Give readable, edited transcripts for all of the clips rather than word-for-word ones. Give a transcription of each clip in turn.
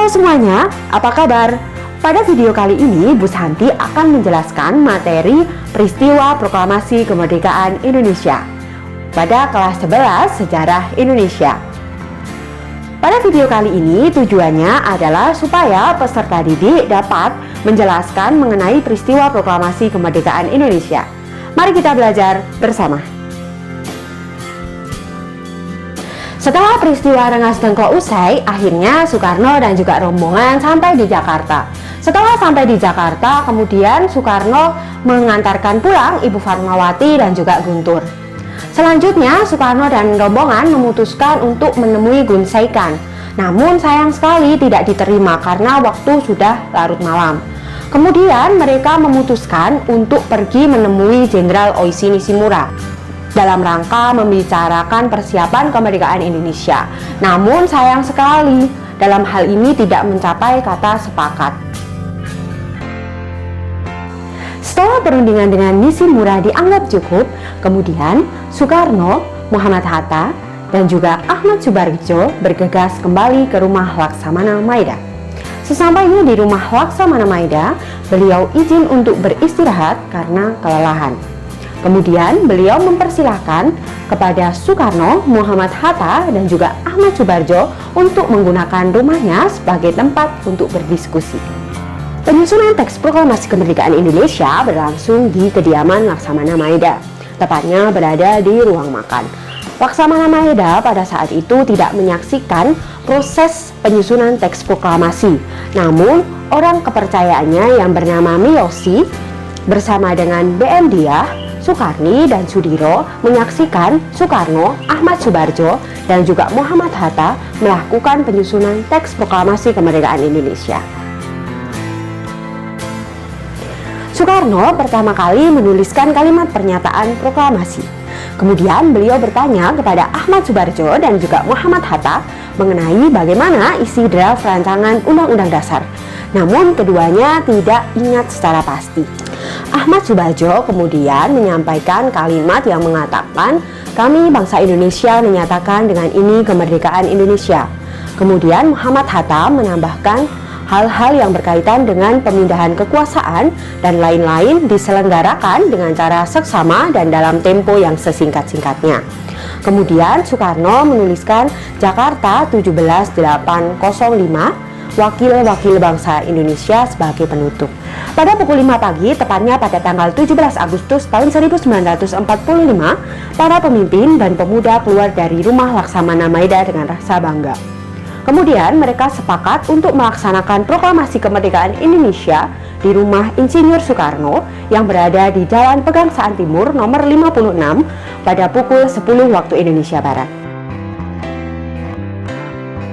Halo semuanya, apa kabar? Pada video kali ini, Bu Santi akan menjelaskan materi peristiwa proklamasi kemerdekaan Indonesia pada kelas 11 Sejarah Indonesia. Pada video kali ini tujuannya adalah supaya peserta didik dapat menjelaskan mengenai peristiwa proklamasi kemerdekaan Indonesia. Mari kita belajar bersama. Setelah peristiwa Rengas Dengklok usai, akhirnya Soekarno dan juga rombongan sampai di Jakarta. Setelah sampai di Jakarta, kemudian Soekarno mengantarkan pulang Ibu Fatmawati dan juga Guntur. Selanjutnya, Soekarno dan rombongan memutuskan untuk menemui Gun Saikan. Namun sayang sekali tidak diterima karena waktu sudah larut malam. Kemudian mereka memutuskan untuk pergi menemui Jenderal Oishi Nishimura dalam rangka membicarakan persiapan kemerdekaan Indonesia. Namun sayang sekali, dalam hal ini tidak mencapai kata sepakat. Setelah perundingan dengan Nishimura dianggap cukup, kemudian Soekarno, Muhammad Hatta, dan juga Ahmad Subarjo bergegas kembali ke rumah Laksamana Maida. Sesampainya di rumah Laksamana Maida, beliau izin untuk beristirahat karena kelelahan. Kemudian beliau mempersilahkan kepada Soekarno, Muhammad Hatta, dan juga Ahmad Subarjo untuk menggunakan rumahnya sebagai tempat untuk berdiskusi. Penyusunan teks proklamasi kemerdekaan Indonesia berlangsung di kediaman Laksamana Maida, tepatnya berada di ruang makan. Laksamana Maida pada saat itu tidak menyaksikan proses penyusunan teks proklamasi, namun orang kepercayaannya yang bernama Miyoshi bersama dengan BM Diah, Sukarni, dan Sudiro menyaksikan Soekarno, Ahmad Subarjo, dan juga Muhammad Hatta melakukan penyusunan teks proklamasi kemerdekaan Indonesia. Soekarno pertama kali menuliskan kalimat pernyataan proklamasi. Kemudian beliau bertanya kepada Ahmad Subarjo dan juga Muhammad Hatta mengenai bagaimana isi draft rancangan Undang-Undang Dasar. Namun keduanya tidak ingat secara pasti. Ahmad Subarjo kemudian menyampaikan kalimat yang mengatakan, "Kami bangsa Indonesia menyatakan dengan ini kemerdekaan Indonesia." Kemudian Muhammad Hatta menambahkan hal-hal yang berkaitan dengan pemindahan kekuasaan dan lain-lain diselenggarakan dengan cara seksama dan dalam tempo yang sesingkat-singkatnya. Kemudian Soekarno menuliskan Jakarta 17.805 Wakil-wakil bangsa Indonesia sebagai penutup. Pada pukul 5 pagi, tepatnya pada tanggal 17 Agustus tahun 1945, para pemimpin dan pemuda keluar dari rumah Laksamana Maida dengan rasa bangga. Kemudian mereka sepakat untuk melaksanakan proklamasi kemerdekaan Indonesia di rumah Insinyur Soekarno yang berada di Jalan Pegangsaan Timur nomor 56 pada pukul 10 waktu Indonesia Barat.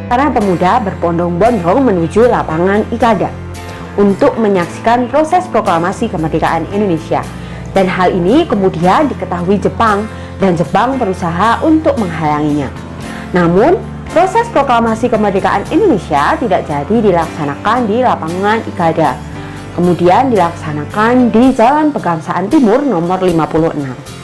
Para pemuda berbondong-bondong menuju lapangan Ikada untuk menyaksikan proses proklamasi kemerdekaan Indonesia. Dan hal ini kemudian diketahui Jepang, dan Jepang berusaha untuk menghalanginya. Namun, proses proklamasi kemerdekaan Indonesia tidak jadi dilaksanakan di lapangan Ikada. Kemudian dilaksanakan di Jalan Pegangsaan Timur nomor 56.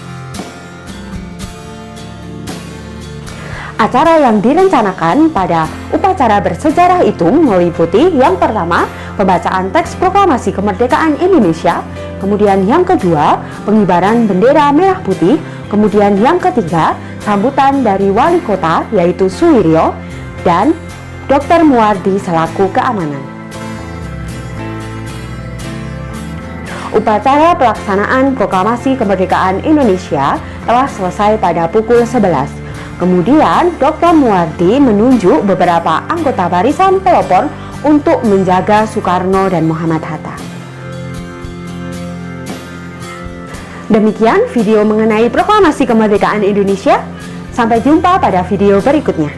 Acara yang direncanakan pada upacara bersejarah itu meliputi yang pertama, pembacaan teks proklamasi kemerdekaan Indonesia, kemudian yang kedua, pengibaran bendera merah putih, kemudian yang ketiga, sambutan dari wali kota yaitu Suwiryo dan Dr. Muwardi selaku keamanan. Upacara pelaksanaan proklamasi kemerdekaan Indonesia telah selesai pada pukul 11. Kemudian Dr. Muwardi menunjuk beberapa anggota barisan pelopor untuk menjaga Soekarno dan Muhammad Hatta. Demikian video mengenai proklamasi kemerdekaan Indonesia. Sampai jumpa pada video berikutnya.